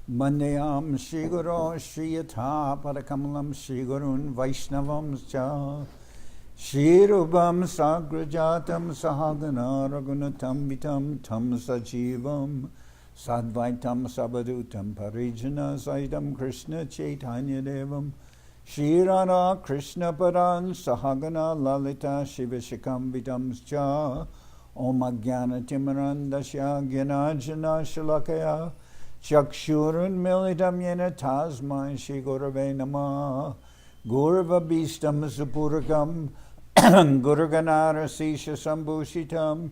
Mandayam Shri Guru Shri Yatha Padakamalam Shri Gurun Vaishnavam Cha Shri Rupam Sagrajatam Sahagana Raghunatham Vitam Tam Sajivam Sadvaitam Sabadutam Parijana Saitam Krishna Chaitanya Devam Shri Radha Krishna Paran Sahagana Lalita Shivashikam Vitam Cha Om Ajnana Timarandasya Gyanajana Shalakaya Chakshurun Militam Yena Tasmai Shri Gurave Namah Gurva Bistam Supurakam Guruganara Sisha Sambhushitam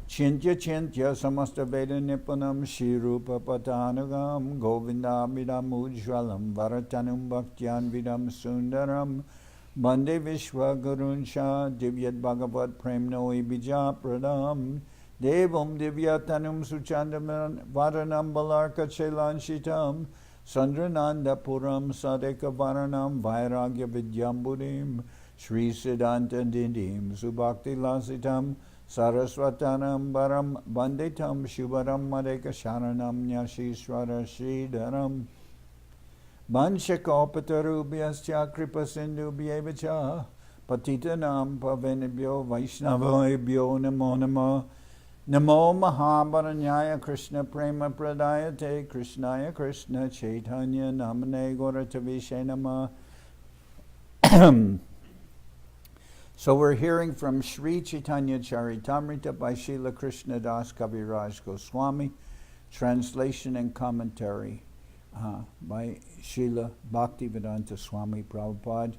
Chintya Chintya Samasta Veda Nipunam Shri Rupa Patanagam Govinda Vidam Ujwalam Varatanum Bhaktyan Vidam Sundaram Bande Vishwa Gurunsha Divyat Bhagavat Premnoi Bija Pradam Devam Divyatanum Suchandaman Varanam Balarka Chelanchitam Sandrananda Puram Sadeka Varanam Vairagya Vidyambudim Sri Siddhanta Dindim Subhakti Lasitam Saraswatanam Baram Banditam Shubharam Madeka Sharanam Nyashishwara Sridharam Banshakopatarubyascha Kripa Sindhu Bhyevacha Patitanam Pavanibhyo Vaishnavabhyo Namo Namo Namo Mahabaranyaya Krishna Prema Pradayate Krishnaya Krishna Chaitanya Namane Gauratavishe Namah. So we're hearing from Sri Chaitanya Charitamrita by Srila Krishna Das Kaviraj Goswami, translation and commentary by Srila Bhaktivedanta Swami Prabhupada.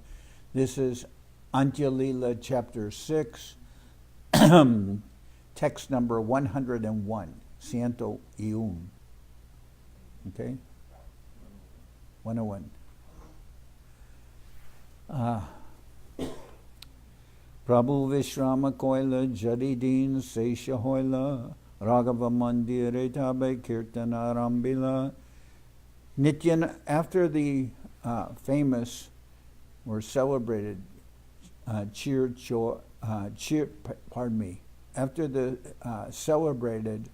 This is Antya-lila chapter 6, text number 101, Ciento y Okay? 101. Prabhu Vishrama Koila Jadidin Sesha Hoila Raghava Mandire Tabe Kirtana Rambila Nityan. After the famous or celebrated after the celebrated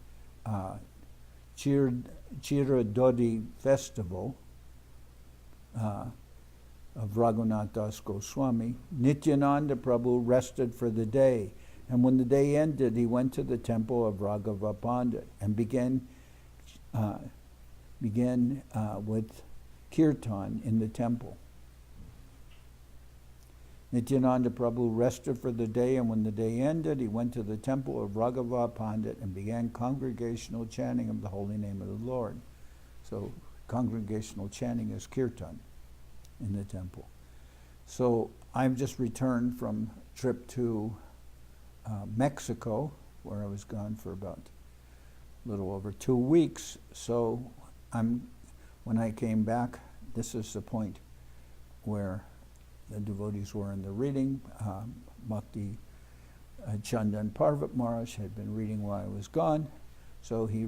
Chiradodi festival of Raghunath Das Goswami, Nityananda Prabhu rested for the day, and when the day ended, he went to the temple of Raghava Pandit and began with kirtan in the temple. Nityananda Prabhu rested for the day, and when the day ended, he went to the temple of Raghava Pandit and began congregational chanting of the holy name of the Lord. So congregational chanting is kirtan in the temple. So I've just returned from a trip to Mexico, where I was gone for about a little over 2 weeks. So when I came back, this is the point where the devotees were in the reading. Bhakti Chandan Parvat Maharaj had been reading while I was gone. So he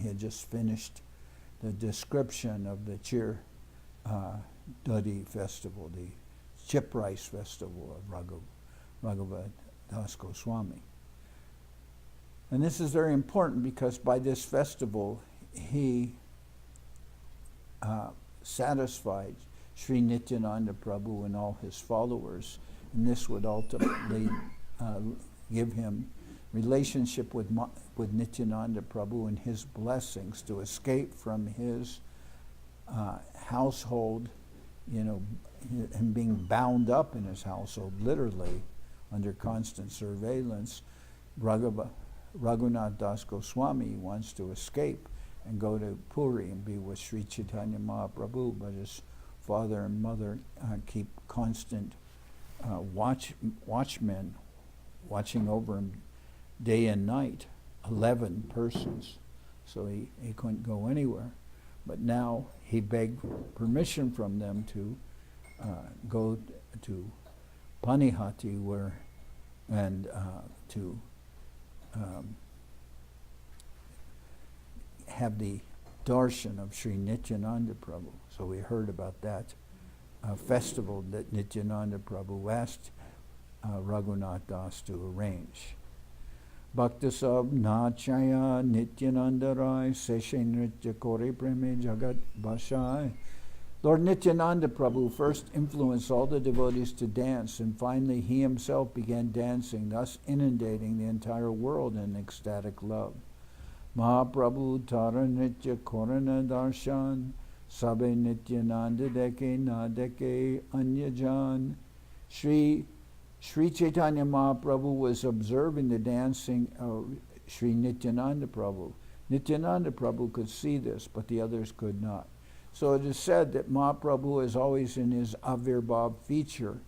had just finished the description of the Dadi festival, the chip rice festival of Raghava Das Goswami. And this is very important because by this festival he satisfied Sri Nityananda Prabhu and all his followers, and this would ultimately give him relationship with Nityananda Prabhu and his blessings to escape from his household, him being bound up in his household, literally under constant surveillance. Raghunath Das Goswami wants to escape and go to Puri and be with Sri Chaitanya Mahaprabhu, but his father and mother keep constant watchmen watching over him day and night, 11 persons. So he couldn't go anywhere. But now he begged permission from them to go to Panihati and to have the darshan of Sri Nityananda Prabhu. So we heard about that festival that Nityananda Prabhu asked Raghunath Das to arrange. Bhaktasab Nachaya Nityananda Rai Seshe Nritya Kore Preme Jagat Bashai. Lord Nityananda Prabhu first influenced all the devotees to dance, and finally he himself began dancing, thus inundating the entire world in ecstatic love. Mahaprabhu Tara Nitya Korana Darshan Sabe Nityananda Deke Na Deke Anyajan. Sri Chaitanya Mahaprabhu was observing the dancing of Sri Nityananda Prabhu. Nityananda Prabhu could see this, but the others could not. So it is said that Mahaprabhu is always in his Avirbhav feature,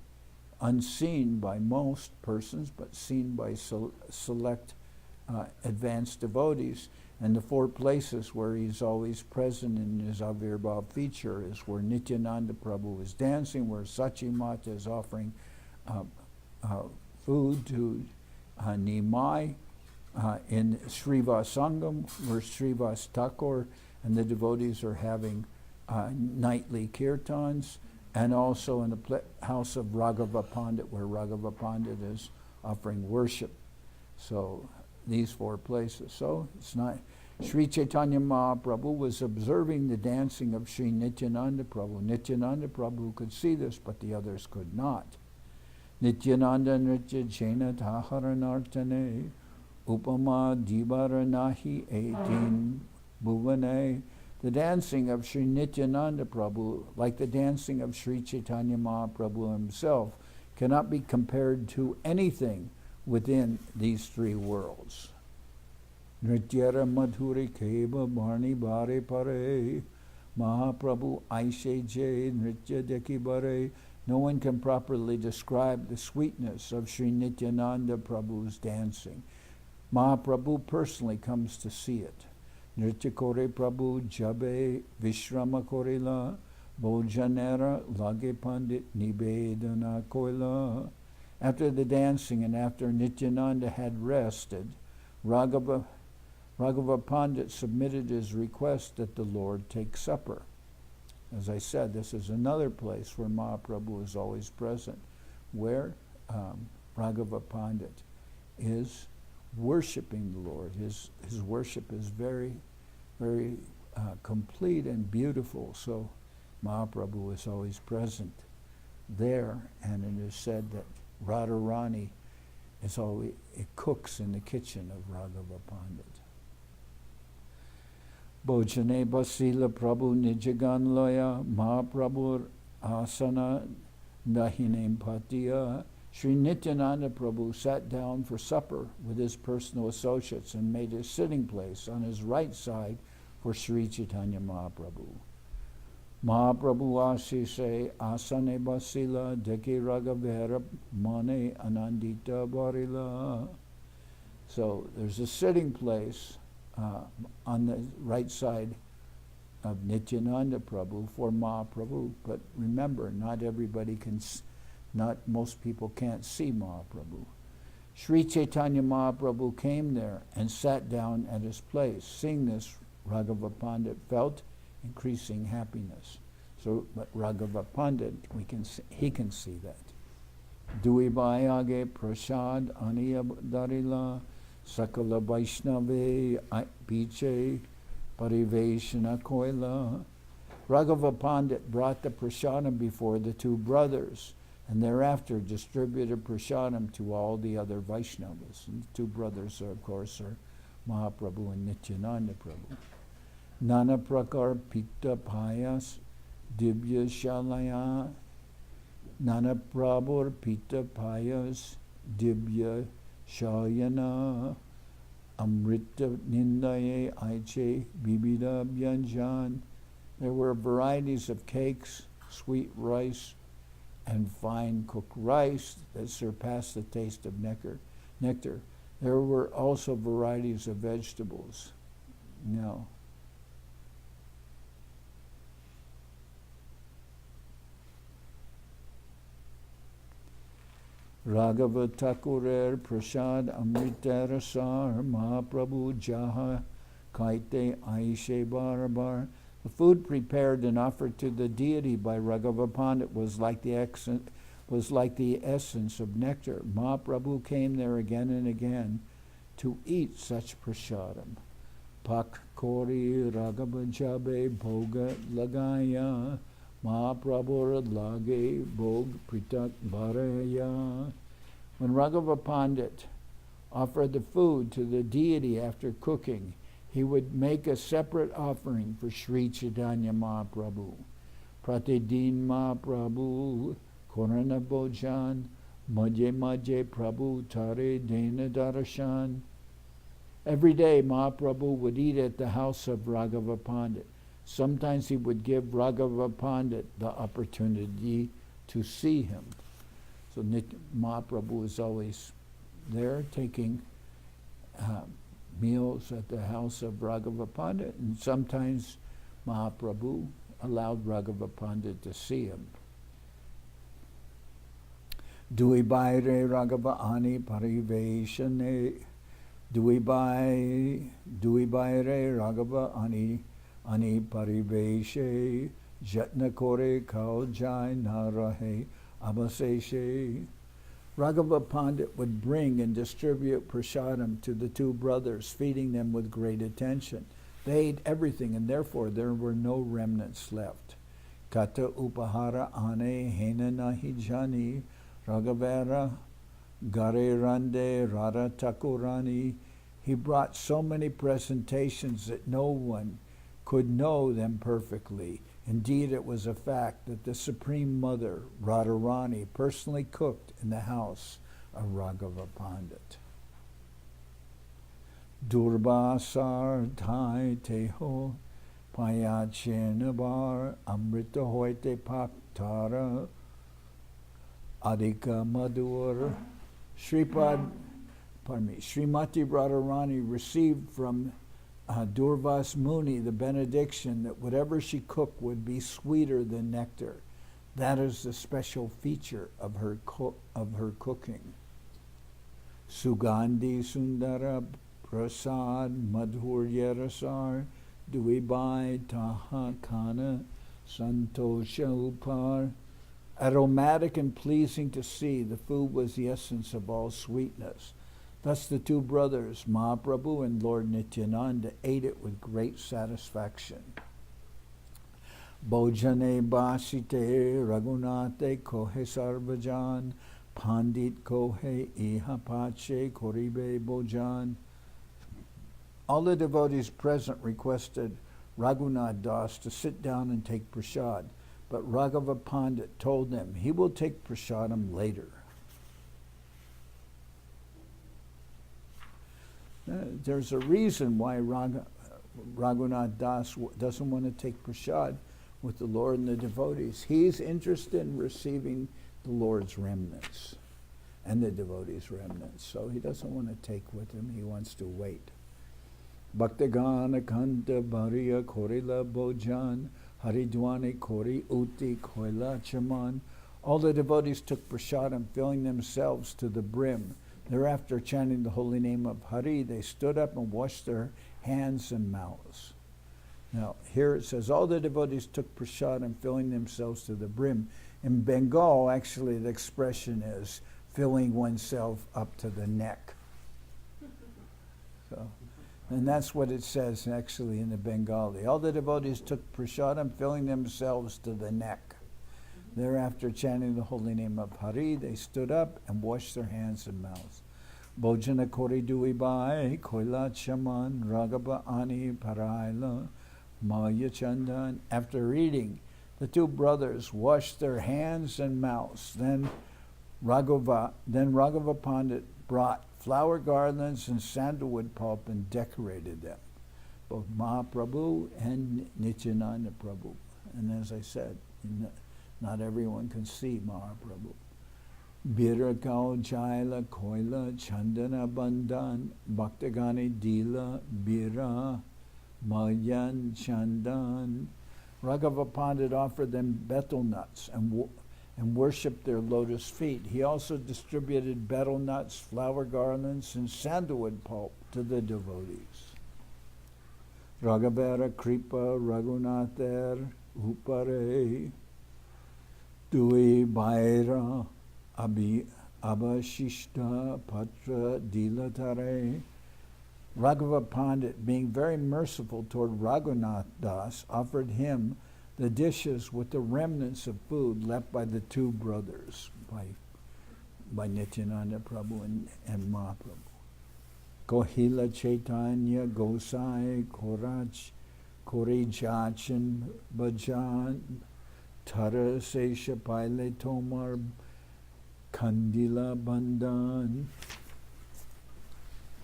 unseen by most persons, but seen by select advanced devotees. And the four places where he's always present in his Avirbhav feature is where Nityananda Prabhu is dancing, where Sachimata is offering food to Nimai, in Srivas Sangam, where Srivas Thakur and the devotees are having nightly kirtans, and also in the house of Raghava Pandit, where Raghava Pandit is offering worship. So these four places. So it's not. Sri Chaitanya Mahaprabhu was observing the dancing of Sri Nityananda Prabhu. Nityananda Prabhu could see this, but the others could not. Nityananda Nritya Jena Taharanartane Upama Divaranahi Etin Bhuvane. The dancing of Sri Nityananda Prabhu, like the dancing of Sri Chaitanya Mahaprabhu himself, cannot be compared to anything within these three worlds. Nrityara Madhuri Keva Barni Bare Pare Mahaprabhu Aishe Je Nritya Deki Bare. No one can properly describe the sweetness of Sri Nityananda Prabhu's dancing. Mahaprabhu personally comes to see it. Nritya Kore Prabhu Jabe Vishrama Korela Bojanera Lage Pandit Nibedana Koila. After the dancing and after Nityananda had rested, Raghava Pandit submitted his request that the Lord take supper. As I said, this is another place where Mahaprabhu is always present, where Raghava Pandit is worshiping the Lord. His worship is very, very complete and beautiful. So Mahaprabhu is always present there, and it is said that Radharani is always, it cooks in the kitchen of Raghava Pandit. Bojane Basila Prabhu Nijagan Loya Mahaprabhu Asana Dahinem Patiya. Sri Nityananda Prabhu sat down for supper with his personal associates and made a sitting place on his right side for Sri Chaitanya Mahaprabhu. Mahaprabhu Asise Asane Basila Deki Raghavera Mane Anandita Barila. So there's a sitting place on the right side of Nityananda Prabhu for Mahaprabhu, but remember, not most people can't see Mahaprabhu. Sri Chaitanya Mahaprabhu came there and sat down at his place. Seeing this, Raghava Pandit felt increasing happiness. So, but Raghava Pandit, he can see that. Dui Bhayage Prasad Aniya Darila Sakala Vaishnave Piche Pariveshana Koila. Raghava Pandit brought the prasadam before the two brothers, and thereafter distributed prasadam to all the other Vaishnavas. And the two brothers, of course, are Mahaprabhu and Nityananda Prabhu. Nana Prakar Pitta Payas Dibya Shalaya. Nana Prabhur Pitta Payas Dibya Shayana. Amrita Nindaye Aiche Bibida Byanjan. There were varieties of cakes, sweet rice, and fine cooked rice that surpassed the taste of nectar. There were also varieties of vegetables. No. Raghava Thakurer Prasad Amrita Rasar Mahaprabhu Jaha Kaite Aishe Barabar. The food prepared and offered to the deity by Raghava Pandit was like the essence of nectar. Mahaprabhu came there again and again to eat such prasadam. Pak kori Raghava jabe bhoga lagaya, Mahaprabhu lage bhog pritak bharaya. When Raghava Pandit offered the food to the deity after cooking, he would make a separate offering for Sri Chaitanya Mahaprabhu. Pratidin Mahaprabhu Korana Bhojan Madhye Madhye Prabhu Tare Dena Darashan. Every day Mahaprabhu would eat at the house of Raghava Pandit. Sometimes he would give Raghava Pandit the opportunity to see him. So Mahaprabhu is always there taking meals at the house of Raghava Pandit, and sometimes Mahaprabhu allowed Raghava Pandit to see him. Dui Baire Raghava Ani Pariveshane, Dui Baire Raghava Ani Pariveshe, Jatna Kore Kao Jai Narahe Abaseshe. Raghava Pandit would bring and distribute prasadam to the two brothers, feeding them with great attention. They ate everything, and therefore there were no remnants left. Kata upahara ane hena nahi jani, Raghavera gare rande rara takurani. He brought so many presentations that no one could know them perfectly. Indeed, it was a fact that the Supreme Mother, Radharani, personally cooked in the house of Raghava Pandit. Durbasar thai teho payachenabar amrita hoite paktara adhika madur. Sripad, Srimati Radharani received from Durvas Muni the benediction that whatever she cooked would be sweeter than nectar. That is the special feature of her cooking. Sugandhi Sundara Prasad Madhur Yarasar Duibai Taha Kana Santosha Upar. Aromatic and pleasing to see, the food was the essence of all sweetness. Thus the two brothers, Mahaprabhu and Lord Nityananda, ate it with great satisfaction. Bojane basite Raghunath kohe sarvajan, Pandit kohe iha pache koribe bojan. All the devotees present requested Raghunath Das to sit down and take prasad, but Raghava Pandit told them he will take prasadam later. There's a reason why Raghunath Das doesn't want to take prasad with the Lord and the devotees. He's interested in receiving the Lord's remnants and the devotees' remnants. So he doesn't want to take with him. He wants to wait. Bhaktagana Kanta Bhariya Korila Bojan Haridwani Kori Uti Koila Chaman. All the devotees took prasadam, filling themselves to the brim. Thereafter, chanting the holy name of Hari, they stood up and washed their hands and mouths. Now, here it says, all the devotees took prasadam, filling themselves to the brim. In Bengal, actually, the expression is filling oneself up to the neck. So, and that's what it says actually in the Bengali. All the devotees took prasadam, filling themselves to the neck. Thereafter, chanting the holy name of Hari, they stood up and washed their hands and mouths. Bojana kori duibai, koila chaman, Raghava ani paraila, maya chandan. After eating, the two brothers washed their hands and mouths. Then Raghava Pandit brought flower garlands and sandalwood pulp and decorated them, both Mahaprabhu and Nityananda Prabhu. And as I said, not everyone can see Mahaprabhu. Birakao Jaila Koila Chandana Bandhan Bhaktagani Dila Bira Mayan Chandan. Raghava Pandit offered them betel nuts and worshipped their lotus feet. He also distributed betel nuts, flower garlands, and sandalwood pulp to the devotees. Raghavera Kripa Raghunather Upare Dui Baira Abhashishta Patra Dilatare Raghava Pandit, being very merciful toward Raghunath Das, offered him the dishes with the remnants of food left by the two brothers, by Nityananda Prabhu and Mahaprabhu. Kohila Chaitanya Gosai Koraj Korejachan Bhajan Tara Sesha Paile Tomar Kandila Bandhan.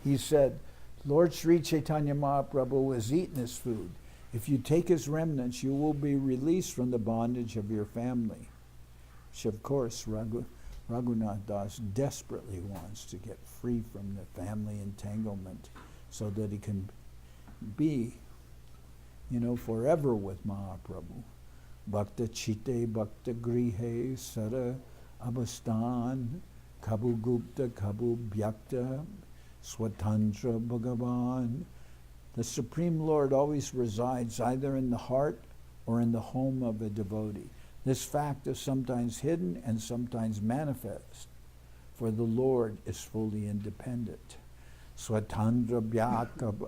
He said, Lord Sri Chaitanya Mahaprabhu has eaten his food. If you take his remnants, you will be released from the bondage of your family. Which, of course, Raghunath Das desperately wants to get free from the family entanglement so that he can be, forever with Mahaprabhu. Bhakta Chite, Bhakta Grihe, Sara Abastan, Kabu Gupta, Kabu Byakta, Swatantra Bhagavan. The Supreme Lord always resides either in the heart or in the home of a devotee. This fact is sometimes hidden and sometimes manifest, for the Lord is fully independent. Swatantra Vyapaka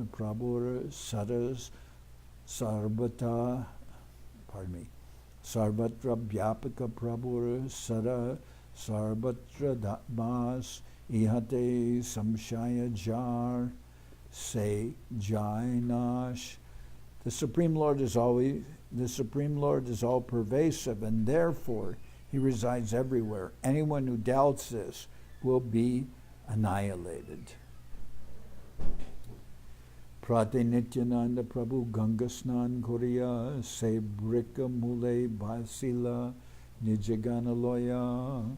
Prabhur Saras Sarvatra Vyapaka Prabhur Sara Sarvatra Bas Ihate Samshaya Jar Se Jainash. The Supreme Lord is all pervasive, and therefore he resides everywhere. Anyone who doubts this will be annihilated. Prate Nityananda Prabhu Gangasnan Korea Se Brika Mule Basila Nijaganaloya.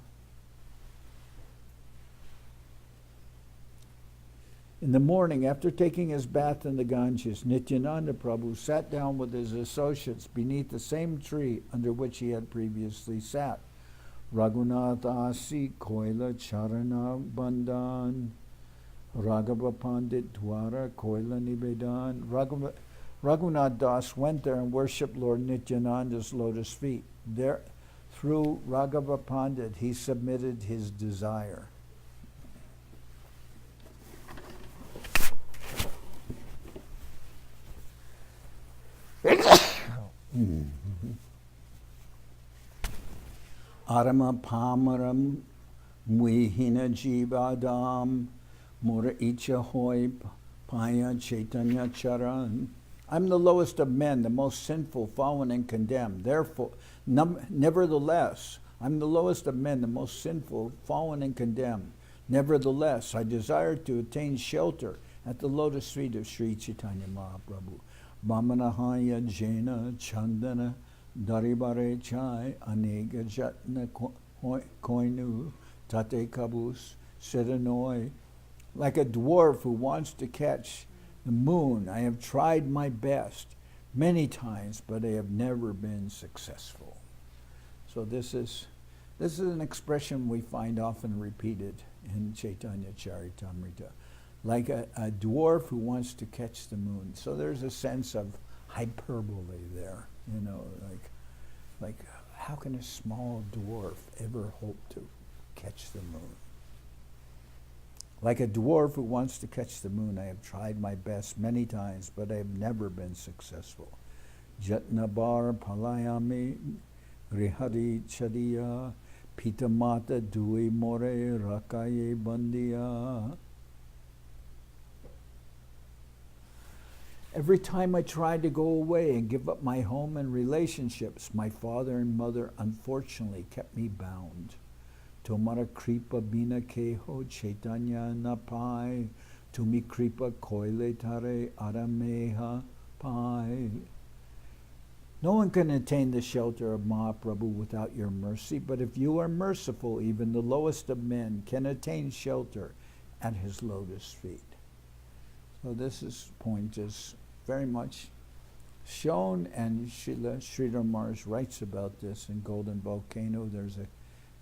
In the morning, after taking his bath in the Ganges, Nityananda Prabhu sat down with his associates beneath the same tree under which he had previously sat. Raghunath Asi Koila Charana Bandhan Raghava Pandit Dwara Koila Nibedan. Raghunath Das went there and worshipped Lord Nityananda's lotus feet. There, through Raghava Pandit, he submitted his desire. Arama Pamaram Muihina Jivadam Mura Icha Hoi Paya Chaitanya Charan. I'm the lowest of men, the most sinful, fallen, and condemned. Therefore, nevertheless, I'm the lowest of men, the most sinful, fallen, and condemned. Nevertheless, I desire to attain shelter at the lotus feet of Sri Chaitanya Mahaprabhu. Vamanahaya Jena Chandana Daribare Chai Anega Jatna Koinu Tate Kabus Sidanoi. Like a dwarf who wants to catch the moon, I have tried my best many times, but I have never been successful. So this is an expression we find often repeated in Chaitanya Charitamrita. Like a dwarf who wants to catch the moon. So there's a sense of hyperbole there, like how can a small dwarf ever hope to catch the moon? Like a dwarf who wants to catch the moon, I have tried my best many times, but I have never been successful. Jatnabar palayami grihari chadiya pitamata dui more rakaye bandiya. Every time I tried to go away and give up my home and relationships, my father and mother unfortunately kept me bound. Tomara kripa bina keho chaitanya napai, tumi kripa koile tare arameha pai. No one can attain the shelter of Mahaprabhu without your mercy, but if you are merciful, even the lowest of men can attain shelter at his lotus feet. So this point is very much shown, and Sridhar Maharaj writes about this in Golden Volcano. There's a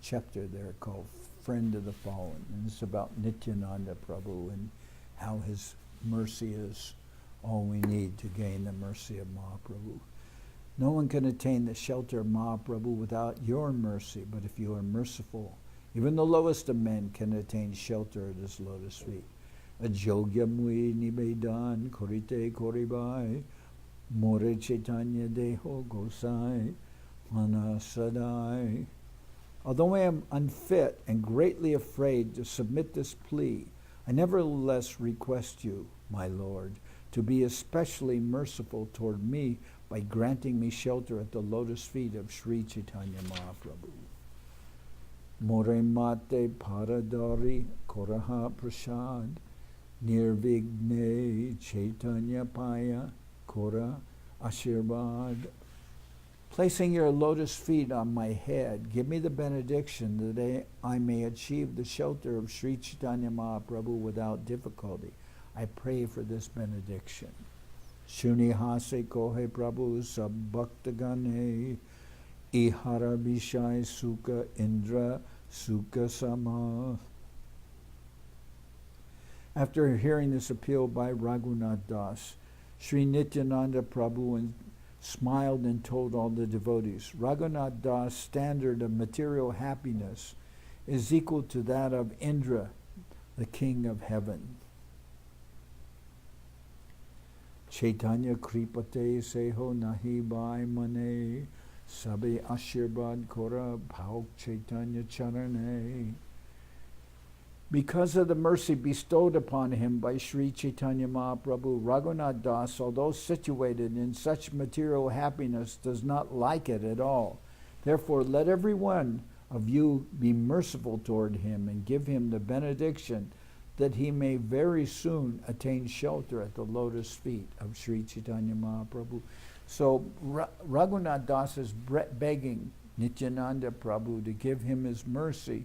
chapter there called Friend of the Fallen, and it's about Nityananda Prabhu and how his mercy is all we need to gain the mercy of Mahaprabhu. No one can attain the shelter of Mahaprabhu without your mercy, but if you are merciful, Even the lowest of men can attain shelter at his lotus feet. Ajogya mui nibedan korite koribai more Chaitanya deho gosai mana sadai. Although I am unfit and greatly afraid to submit this plea, I nevertheless request you, my Lord, to be especially merciful toward me by granting me shelter at the lotus feet of Sri Chaitanya Mahaprabhu. More mate paradari koraha prasad nirvigne Chaitanya paya kora ashirvad. Placing your lotus feet on my head, give me the benediction that I may achieve the shelter of Sri Chaitanya Mahaprabhu without difficulty. I pray for this benediction. Shuni hase kohe Prabhu sabbhaktagane ihara bishai sukha indra sukha sama. After hearing this appeal by Raghunath Das, Sri Nityananda Prabhu smiled and told all the devotees, Raghunath Das' standard of material happiness is equal to that of Indra, the king of heaven. Chaitanya kripate seho nahi bai mane sabe ashirbad kora bhauk Chaitanya charane. Because of the mercy bestowed upon him by Sri Chaitanya Mahaprabhu, Raghunath Das, although situated in such material happiness, does not like it at all. Therefore, let every one of you be merciful toward him and give him the benediction that he may very soon attain shelter at the lotus feet of Sri Chaitanya Mahaprabhu. So Raghunath Das is begging Nityananda Prabhu to give him his mercy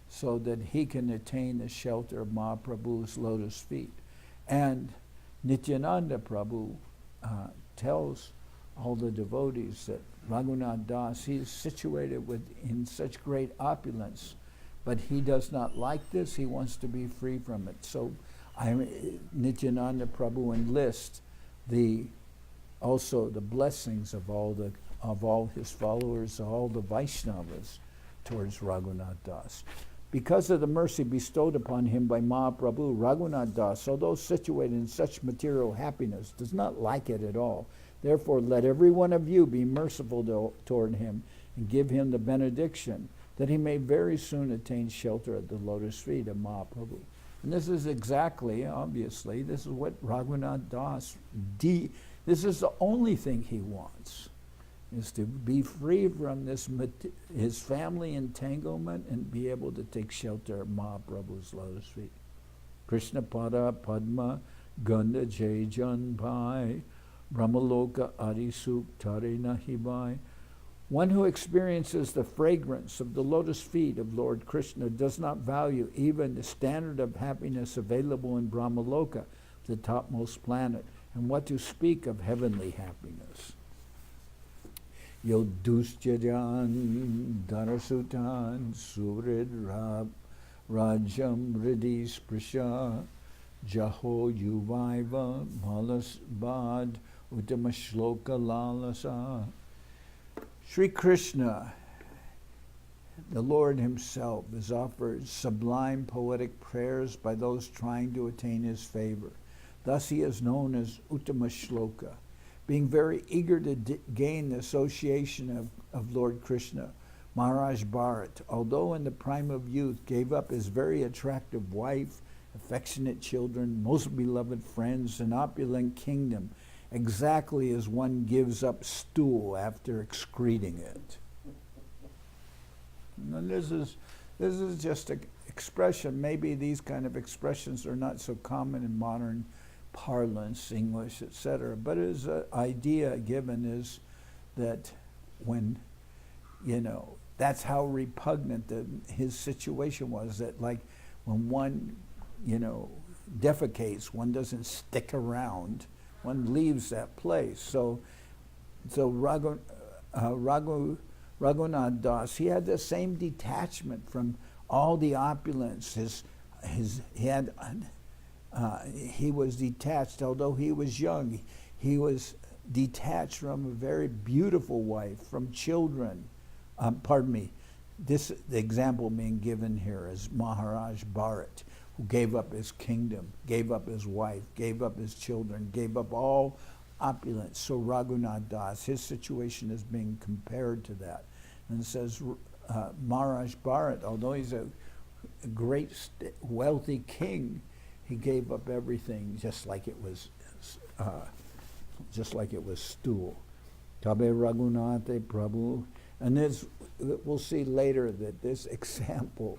so that he can attain the shelter of Mahaprabhu's lotus feet. And Nityananda Prabhu tells all the devotees that Raghunath Das, he is situated in such great opulence, but he does not like this. He wants to be free from it. So Nityananda Prabhu enlists also the blessings of all his followers, all the Vaishnavas, towards Raghunath Das. Because of the mercy bestowed upon him by Mahaprabhu, Raghunath Das, although situated in such material happiness, does not like it at all. Therefore, let every one of you be merciful toward him and give him the benediction that he may very soon attain shelter at the lotus feet of Mahaprabhu. And this is exactly, obviously, this is what Raghunath Das, this is the only thing he wants, is to be free from his family entanglement and be able to take shelter at Mahaprabhu's lotus feet. Krishna Pada Padma Ganda Jai Jan Bhai Brahmaloka Arisuk Tare Nahibai. One who experiences the fragrance of the lotus feet of Lord Krishna does not value even the standard of happiness available in Brahmaloka, the topmost planet, and what to speak of heavenly happiness. Yodusjajan Darasutan Surid Rajam Riddhi Sprisha Jaho Yuvaiva Malas Bad Uttama Shloka Lalasa. Sri Krishna, the Lord himself, is offered sublime poetic prayers by those trying to attain his favor. Thus he is known as Uttama Shloka. Being very eager to gain the association of Lord Krishna, Maharaj Bharat, although in the prime of youth, gave up his very attractive wife, affectionate children, most beloved friends, and opulent kingdom, exactly as one gives up stool after excreting it. And this is just an expression. Maybe these kind of expressions are not so common in modern parlance, English, etc. But his idea given is that when, that's how repugnant his situation was, that like when one, defecates, one doesn't stick around, one leaves that place. So Raghunath Das, he had the same detachment from all the opulence. He was detached, although he was young. He was detached from a very beautiful wife, from children. the example being given here is Maharaj Bharat, who gave up his kingdom, gave up his wife, gave up his children, gave up all opulence. So Raghunath Das, his situation is being compared to that. And it says Maharaj Bharat, although he's a great wealthy king, he gave up everything just like it was stool. Tabe Raghunath Prabhu. And this, we'll see later that this example,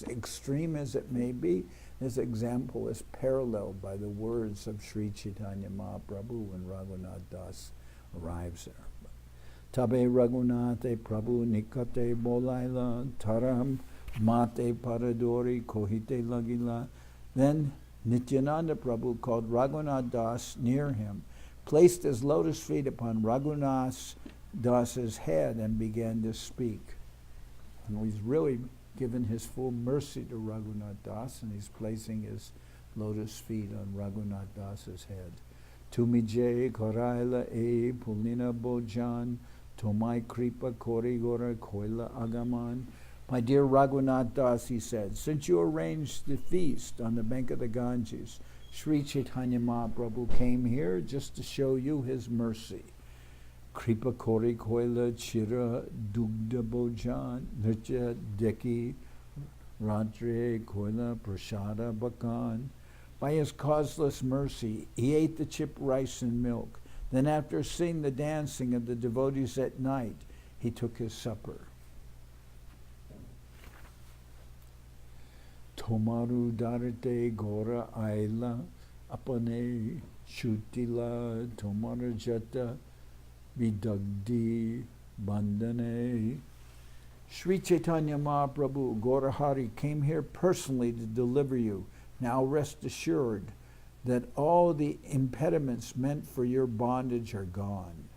extreme as it may be, this example is paralleled by the words of Sri Chaitanya Mahaprabhu when Raghunath Das arrives there. Tabe Raghunath Prabhu nikate bolaila taram mate paradori kohite lagila. Then Nityananda Prabhu called Raghunath Das near him, placed his lotus feet upon Raghunath Das's head and began to speak. And he's really given his full mercy to Raghunath Das, and he's placing his lotus feet on Raghunath Das's head. Tumije koraila e pulina bojan, tomai kripa kori gora koila agaman. My dear Raghunath Das, he said, since you arranged the feast on the bank of the Ganges, Sri Chaitanya Mahaprabhu came here just to show you his mercy. Kripa kori koila chira dugda bojan, nircha deki ratre koila prasada bakan. By his causeless mercy, he ate the chipped rice and milk. Then after seeing the dancing of the devotees at night, he took his supper. Tomaru darate gora aila apane shutila tomara jata vidagdi bandhane. Sri Chaitanya Mahaprabhu Gaurahari came here personally to deliver you. Now rest assured that all the impediments meant for your bondage are gone.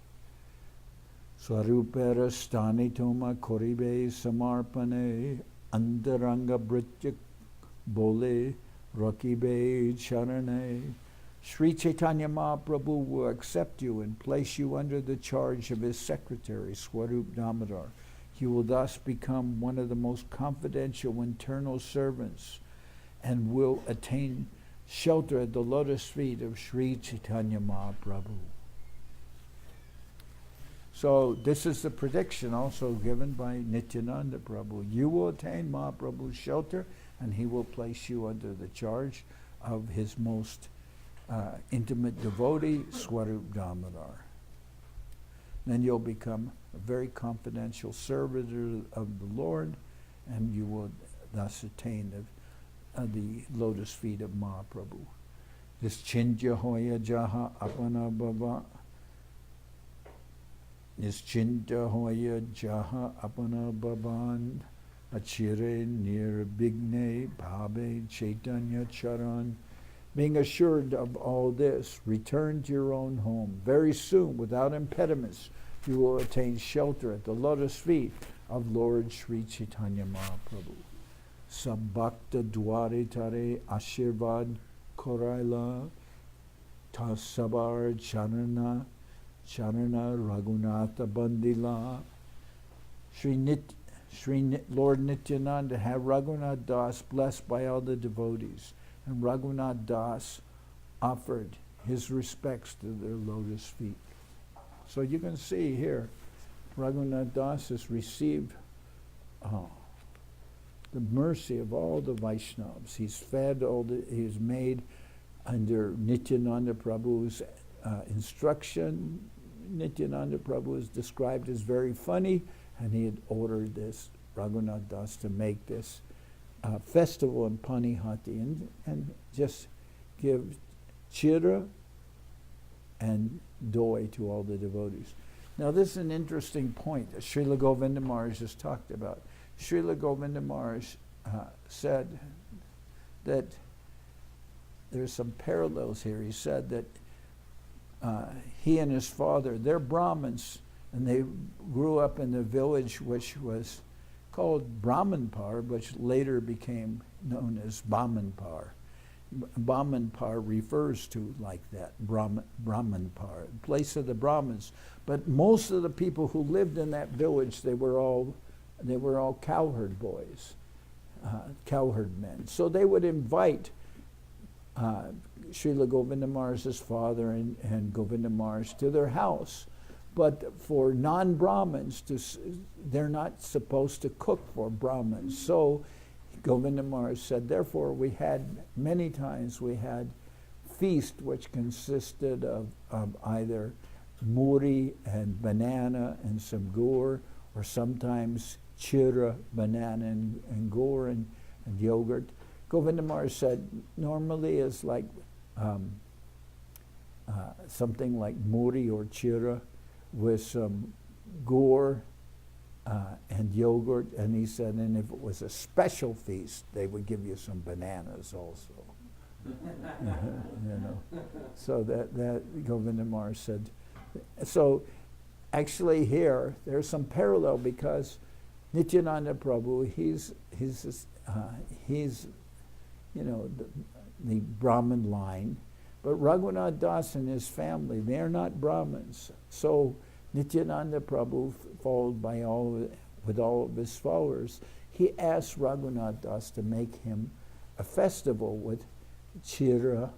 Swarupera stani toma koribe samarpane andaranga britya bole rakibe charane. Sri Chaitanya Mahaprabhu will accept you and place you under the charge of his secretary, Swarup Damodar. You will thus become one of the most confidential internal servants and will attain shelter at the lotus feet of Sri Chaitanya Mahaprabhu. So this is the prediction also given by Nityananda Prabhu. You will attain Mahaprabhu's shelter and he will place you under the charge of his most intimate devotee, Swarup Damodar. Then you'll become a very confidential servitor of the Lord, and you will thus attain the lotus feet of Mahaprabhu. This Chintya Hoya Jaha Apana Baba. This Chintya Hoya Jaha Apana Baban. Achire Nir Bigne Bhabe Chaitanya Charan. Being assured of all this, return to your own home. Very soon, without impediments, you will attain shelter at the lotus feet of Lord Sri Chaitanya Mahaprabhu. Sabbakta Dware Tare Ashirvad Koraila Tasabar Charana Raghunatha Bandila. Lord Nityananda have Raghunath Das blessed by all the devotees. And Raghunath Das offered his respects to their lotus feet. So you can see here, Raghunath Das has received the mercy of all the Vaishnavas. He's fed he's made under Nityananda Prabhu's instruction. Nityananda Prabhu is described as very funny, and he had ordered this Raghunath Das to make this festival in Panihati and just give chira and doi to all the devotees. Now this is an interesting point that Srila Govinda Maharaj has talked about. Srila Govinda Maharaj said that there's some parallels here. He said that he and his father, they're Brahmins, and they grew up in the village which was called Brahmanpar, which later became known as Bamanpar. Bamanpar refers to like that, Brahmanpar, place of the Brahmins. But most of the people who lived in that village, they were all They were all cowherd boys, cowherd men. So they would invite Srila Govinda Maharaj's father and Govinda Maharaj to their house. But for non-Brahmins, they're not supposed to cook for Brahmins. So Govinda Maharaj said, therefore many times we had feast which consisted of either muri and banana and some gur, or sometimes chira, banana and gur and yogurt. Govinda Maharaj said normally is like something like muri or chira with some gur and yogurt, and he said, and if it was a special feast, they would give you some bananas also. So that Govinda Maharaj said. So actually here there's some parallel, because Nityananda Prabhu, he's the Brahmin line, but Raghunath Das and his family, they're not Brahmins. So Nityananda Prabhu, followed by with all of his followers, he asked Raghunath Das to make him a festival with chira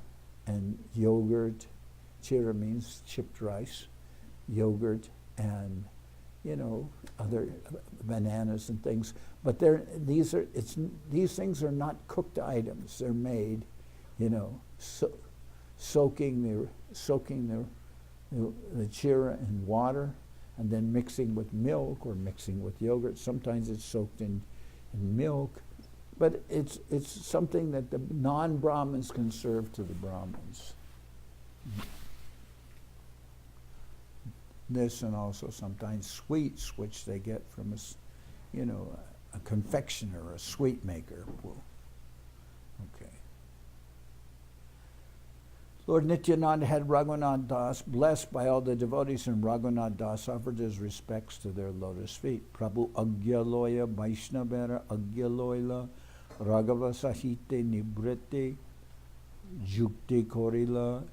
and yogurt. Chira means chipped rice, yogurt, and other bananas and things. But these things are not cooked items. They're made, soaking the chira in water, and then mixing with milk or mixing with yogurt. Sometimes it's soaked in milk, but it's something that the non-Brahmins can serve to the Brahmins. This, and also sometimes sweets, which they get from a confectioner, a sweet maker. Okay. Lord Nityananda had Raghunath Das blessed by all the devotees, and Raghunath Das offered his respects to their lotus feet. Prabhu Agyaloya Vaishnavera Agyaloila Raghava Sahite Nibrite Jukti Korila.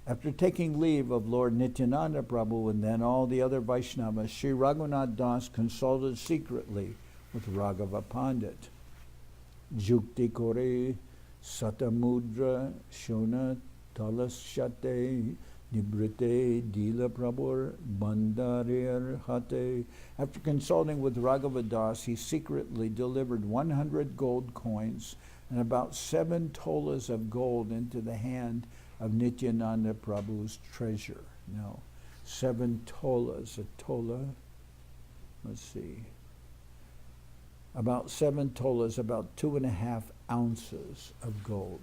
After taking leave of Lord Nityananda Prabhu and then all the other Vaishnavas, Sri Raghunath Das consulted secretly with Raghava Pandit. Jukti Kore Satamudra Shona Talasyate Nibrite Dila Prabhur Bandarir Hate. After consulting with Raghava Das, he secretly delivered 100 gold coins and about 7 tolas of gold into the hand of Nityananda Prabhu's treasure. Now, 7 tolas. A tola, let's see, about 7 tolas, about 2.5 ounces of gold.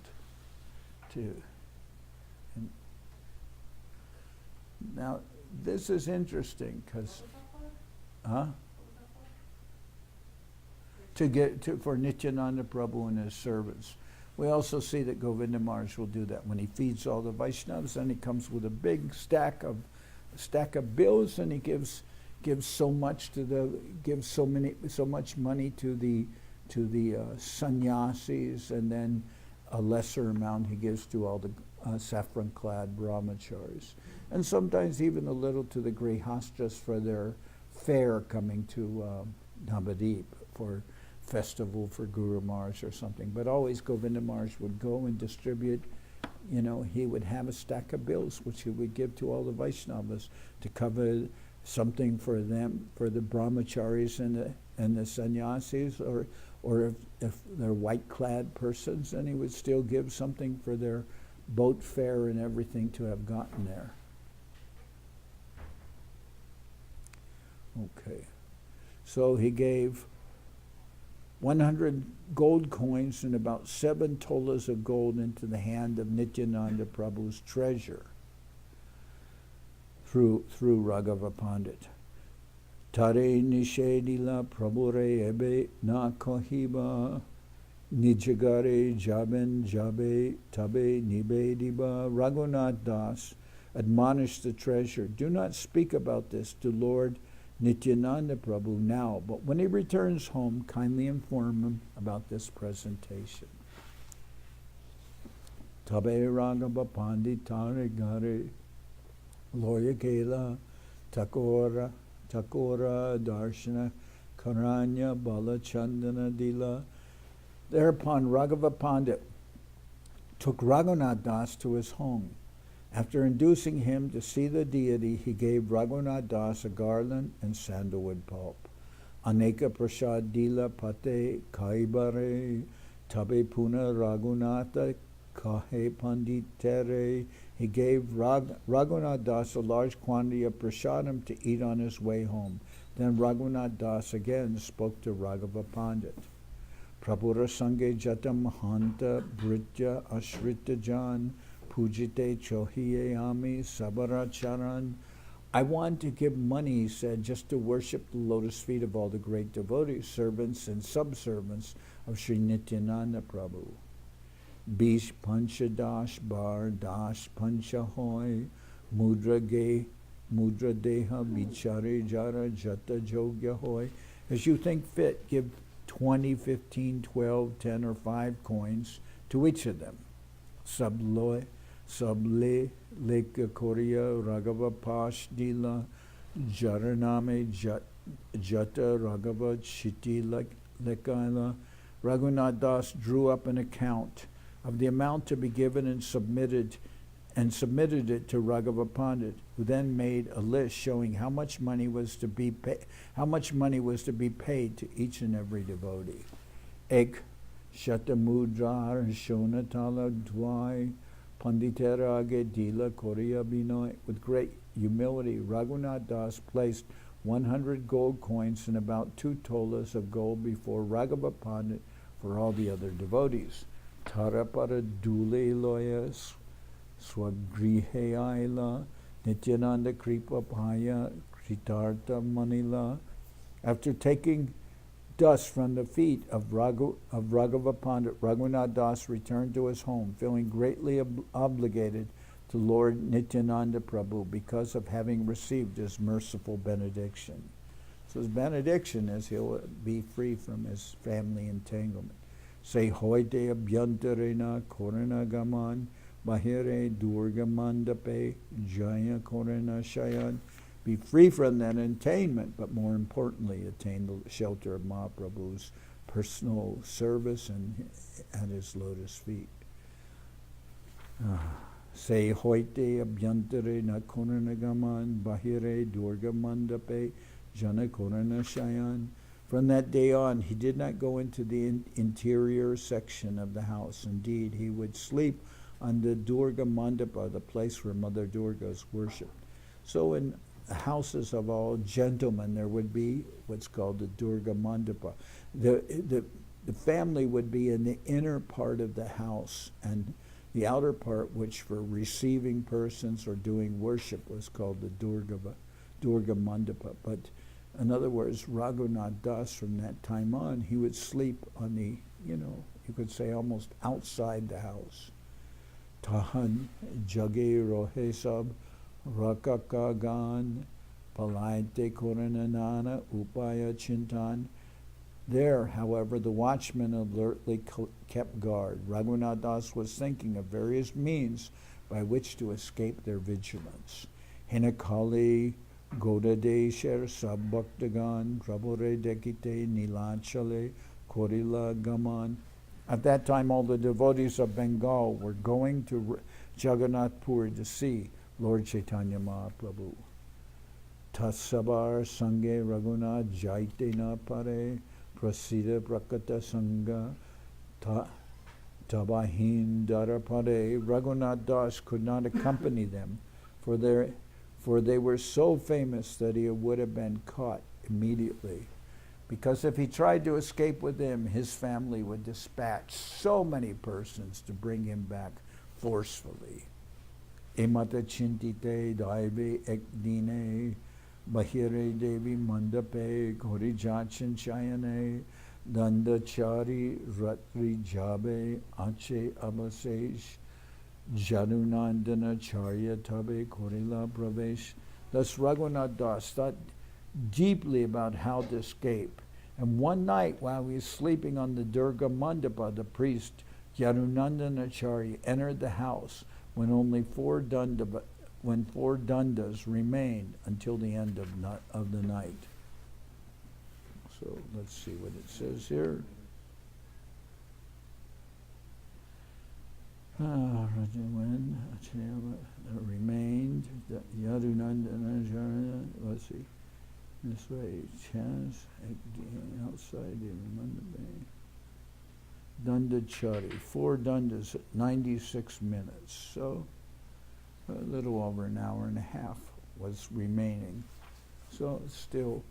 Now, this is interesting because, for Nityananda Prabhu and his servants. We also see that Govinda Maharaj will do that when he feeds all the Vaishnavas. Then he comes with a big stack of bills, and he gives so much so much money to the sannyasis, and then a lesser amount he gives to all the saffron-clad brahmacharis, and sometimes even a little to the grihastas for their fair coming to Navadip for festival for Guru Maharaj or something. But always Govinda Maharaj would go and distribute, he would have a stack of bills which he would give to all the Vaishnavas to cover something for them, for the brahmacharis and the sannyasis, or if they're white-clad persons, then he would still give something for their boat fare and everything to have gotten there. Okay. So he gave 100 gold coins and about 7 tolas of gold into the hand of Nityananda Prabhu's treasure through Raghava Pandit. Tare nishedila prabhure ebe na kohiba nijagare jaben jabe tabe nibediba. Raghunath Das admonished the treasurer, do not speak about this to Lord Nityananda Prabhu now, but when he returns home, kindly inform him about this presentation. Tabe Raghava Pandit Tare Gare Loya Kela Takora Darshana Karanya Balachandana Dila. Thereupon Raghava Pandit took Raghunath Das to his home. After inducing him to see the deity, he gave Raghunath Das a garland and sandalwood pulp. Aneka Prasad Dila Pate Kaibare Tabe Puna Raghunatha Kahe Panditere. He gave Raghunath Das a large quantity of prasadam to eat on his way home. Then Raghunath Das again spoke to Raghava Pandit. Prabhura Sange Jata Mahanta Britya Ashrita Jan Pujite Chohiye Ami Sabaracharan. I want to give money, he said, just to worship the lotus feet of all the great devotees, servants and subservants of Sri Nityananda Prabhu. Bish Pancha Dash Bar Dash Pancha Hoy Mudra Ge Mudra Deha Bichare Jara Jata Jogya Hoy. As you think fit, give 20, 15, 12, 10, or 5 coins to each of them. Sable Leka Korea Raghava Pash Dila Jaraname Jata Raghava Chiti Lekaila. Raghunath Das drew up an account of the amount to be given and submitted it to Raghava Pandit, who then made a list showing how much money was to be paid to each and every devotee. Ek Shatamudra Shonatala Dwai Panditerage Dila Korea Binoy. With great humility, Raghunath Das placed 100 gold coins and about 2 tolas of gold before Raghava Pandit for all the other devotees. Tarapara Dule Loyas Swagrihe Aila Nityananda Kripa Paya Kritartha Manila. After taking dust from the feet of Raghava Pandit, Raghunath Das returned to his home, feeling greatly obligated to Lord Nityananda Prabhu because of having received his merciful benediction. So his benediction is he'll be free from his family entanglement. Say hoite abhyantarena korana gaman bahire durga mandape jaya korana shayan. Be free from that attainment, but more importantly, attain the shelter of Mahaprabhu's personal service and at his lotus feet. Say hoite abhyantare na korana gaman bahire durga mandape jana korana shayan. From that day on, he did not go into the interior section of the house. Indeed, he would sleep on the Durga Mandapa, the place where Mother Durga is worshipped. So in the houses of all gentlemen, there would be what's called the Durga Mandapa. The family would be in the inner part of the house, and the outer part, which for receiving persons or doing worship, was called the Durga Mandapa. But in other words, Raghunath Das, from that time on, he would sleep on the, you could say almost outside the house. Tahan Jage Rohesab Rakakagan Palaite Korananana Upaya Chintan. There, however, the watchmen alertly kept guard. Raghunath Das was thinking of various means by which to escape their vigilance. Hinakali Godadesher Sabbaktagan Prabhure Dekite Nilachale Korila Gaman. At that time, all the devotees of Bengal were going to Jagannath Puri to see Lord Chaitanya Mahaprabhu. Tasabar Sange Raghunath Jaite Na Pare Prasida Prakata Sangha Tabahin Darapare. Raghunath Das could not accompany them, for they were so famous that he would have been caught immediately. Because if he tried to escape with them, his family would dispatch so many persons to bring him back forcefully. Emata chintite daive ekdine bahire devi mandape gorijachan chayane dandachari ratri jabe ache abasesh Janunandana Charya Tabe Korila Pravesh. Thus Raghunath Das thought deeply about how to escape. And one night while he was sleeping on the Durga Mandapa, the priest Janunandana Acharya entered the house when only 4 dundas remained until the end of the night. So let's see what it says here. Rajawan remained. Yadunandana, let's see. This way, chance outside the Bay. Dandachari, 4 dandas, 96 minutes. So a little over an hour and a half was remaining. So it's still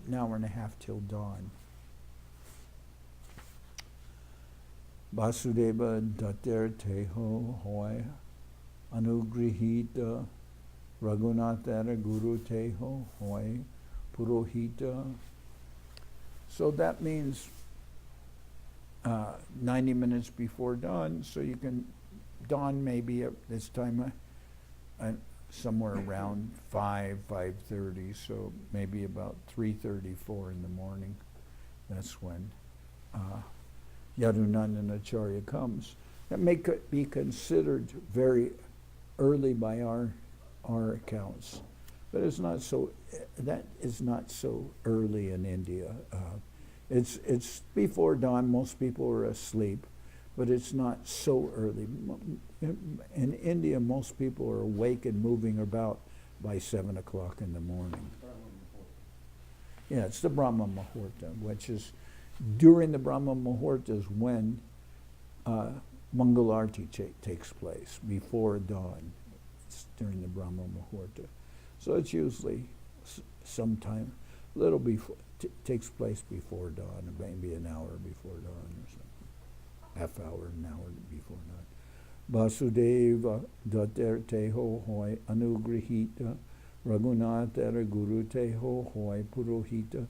an hour and a half till dawn. Vasudeva datter teho hoy anugrihita Raghunath era guru teho hoy purohita. So that means 90 minutes before dawn, so you can, dawn maybe at this time somewhere around 5:30, so maybe about 3:34 in the morning. That's when Yadunandana Acharya comes. That may be considered very early by our accounts, but it's not so. That is not so early in India. It's before dawn. Most people are asleep, but it's not so early. In India, most people are awake and moving about by 7 o'clock in the morning. Yeah, it's the Brahma Muhurta, which is during the Brahma Muhurta is when Mangalarti takes place, before dawn. It's during the Brahma Muhurta. So it's usually sometime, a little before, takes place before dawn, maybe an hour before dawn or something. Half hour, an hour before dawn. Vasudeva datter teho hoy anugrihita Raghunath era guru teho hoy purohita.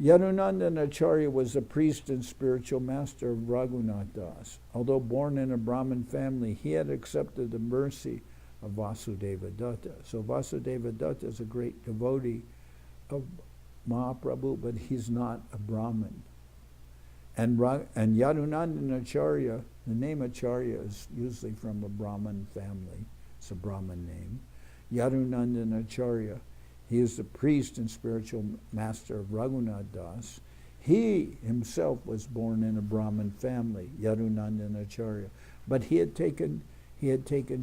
Yadunandana Acharya was a priest and spiritual master of Raghunath Das. Although born in a Brahmin family, he had accepted the mercy of Vasudeva Datta. So Vasudeva Datta is a great devotee of Mahaprabhu, but he's not a Brahmin. And Yadunandana Acharya, the name Acharya is usually from a Brahmin family. It's a Brahmin name. Yadunandana Acharya, he is the priest and spiritual master of Raghunath Das. He himself was born in a Brahmin family, Yadunandana Acharya, but he had taken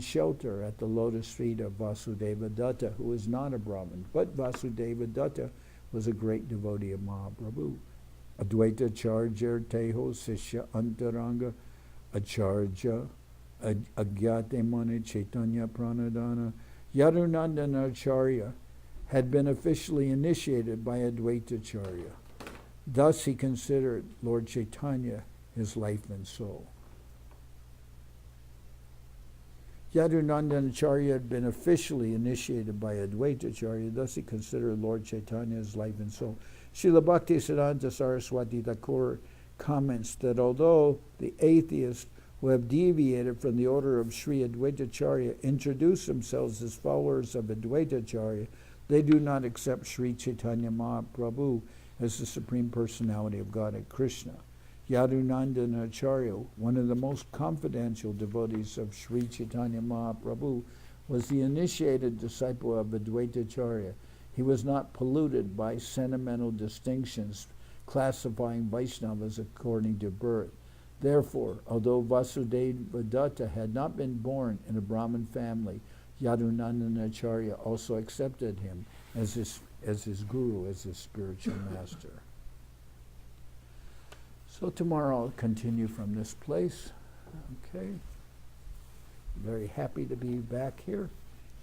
shelter at the lotus feet of Vasudeva Datta, who is not a Brahmin. But Vasudeva Datta was a great devotee of Mahaprabhu. Advaita Charja Teho Sishya Antaranga Acharya Agyate Mani Chaitanya Pranadana. Yadunandana Acharya had been officially initiated by Advaita Acharya. Thus he considered Lord Chaitanya his life and soul. Yadunandana Acharya had been officially initiated by Advaita Acharya, thus he considered Lord Chaitanya his life and soul. Srila Bhakti Siddhanta Saraswati Thakur comments that although the atheists who have deviated from the order of Sri Advaita Acharya introduce themselves as followers of Advaita Acharya, they do not accept Sri Chaitanya Mahaprabhu as the Supreme Personality of Godhead Krishna. Yadunandana Acharya, one of the most confidential devotees of Sri Chaitanya Mahaprabhu, was the initiated disciple of Advaita Acharya. He was not polluted by sentimental distinctions classifying Vaishnavas according to birth. Therefore, although Vasudeva Datta had not been born in a Brahmin family, Yadunandana Acharya also accepted him as his guru, as his spiritual master. So tomorrow I'll continue from this place. Okay. Very happy to be back here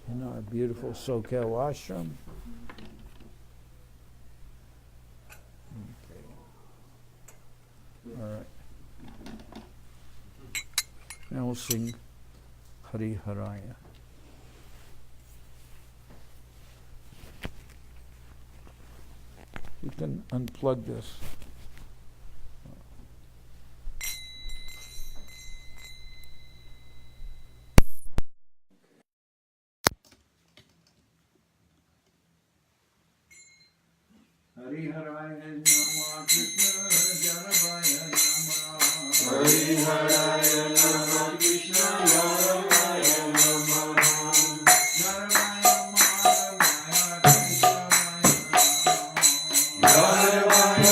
in our beautiful Soquel Ashram. Okay. All right. Now we'll sing Hari Haraya. You can unplug this. Hari Haraya Nama Krishna Jarabaya Nama. Hari Haraya Nama Krishna Jarabaya Nama. Jarabaya Nama Krishna Jarabaya.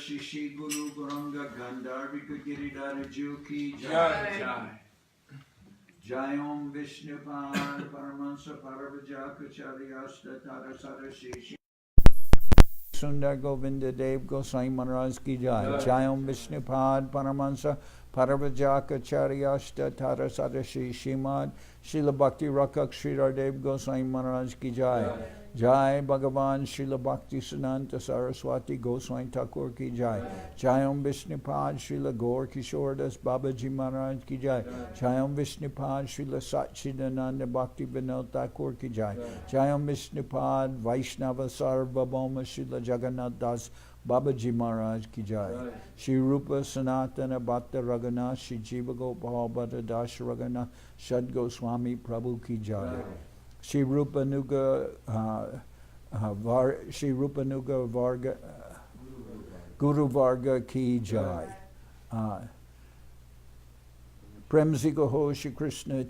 Shishi Guru Guranga Gandharvika Giridhara Juki Jai Jai Jai Om Vishnupad Paramahansa Paravajakacharya Tara Sarashishi Sundar Govinda Dev Goswami Maharaj ki Jai Jai Om Vishnupad Paramahansa Paravajakacharya Tara Sarashishi Mad Srila Bhakti Rakak Sridhar Dev Goswami Maharaj ki Jai Jai Bhagavan Srila Bhakti Siddhanta Saraswati Goswami Thakur ki Jai Jai Om Vishnupad Srila Gaur Kishore Das Babaji Maharaj ki Jai Jai Om Vishnupad Srila Satchidananda Bhakti Vinod Thakur ki Jai Jai Om Vishnupad Vaishnava Sarvabhauma Srila Jagannath Das Babaji Maharaj ki Jai Shri Rupa Sanatana Bhatta Raghunath Shri Jiva Gopal Bhatta Das Raghunath Shad Goswami Prabhu ki Jai Shri Rupa Nuga Shri Rupa Nuga Varga Guru Varga ki Jai Premzika Ho Shri Krishna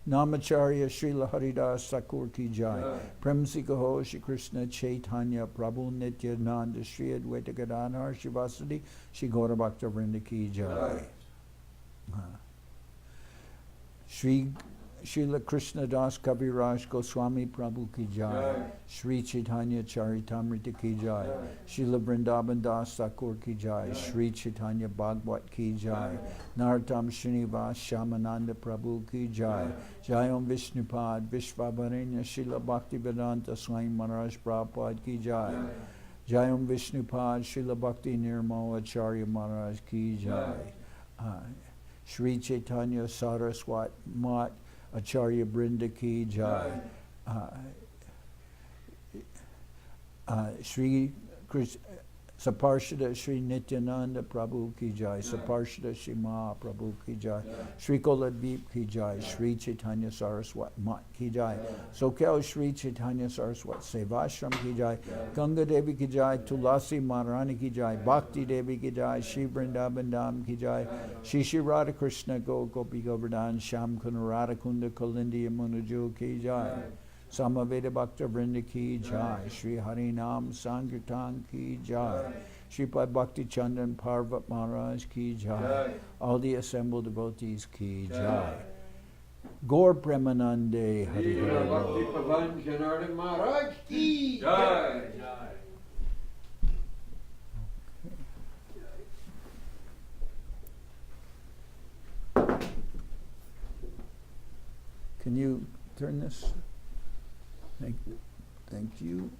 Namacharya Srila Haridas Thakur ki Jai Premzika Ho Shri Krishna Chaitanya Prabhu Nityananda Shri Advaita Gadadhar Shri Vasudhi Shri Gaura Bhakta Vrinda ki Jai Shri Srila Krishna Das Kaviraj Goswami Prabhu ki Jai Sri Chaitanya Charitamrita ki Jai Srila Vrindavan Das Thakur ki Jai Sri Chaitanya Bhagwat ki Jai Nartam Srinivas Shamananda Prabhu ki Jai Jai Om Vishnupad Vishvavarenya Srila Bhakti Vedanta Swami Maharaj Prabhupada ki Jai Jai Om Vishnupad Srila Bhakti Nirmal Acharya Maharaj ki Jai Sri Chaitanya Saraswat Mat Acharya Brinda ki Jai Sri Saparshada Shri Nityananda Prabhu Ki Jai, Saparshada Shri Mahaprabhu Ki Jai, Shri Koladvip Ki Jai, Shri Chaitanya Saraswat Mat Ki Jai, Soquel Shri Chaitanya Saraswat Seva Ashram Ki Jai, Ganga Devi Ki Jai, Tulasi Maharani Ki Jai, Bhakti Devi Ki Jai, Shri Vrindavan Dham Ki Jai, Shri Shri Radha Krishna Gopi Govardhan, Sham Kunda Radha Kunda Kalindi Yamunaju Ki Jai, Samaveda Bhakta Vrinda Ki Jai, Shri Harinam Sankirtan Ki Jai, Sripad Bhakti Chandan Parvat Maharaj Ki Jai, all the assembled devotees Ki Jai. Gaur Premanande Hari Hari Bhakti Pavan Janardan Maharaj Ki Jai. Can you turn this? Thank you.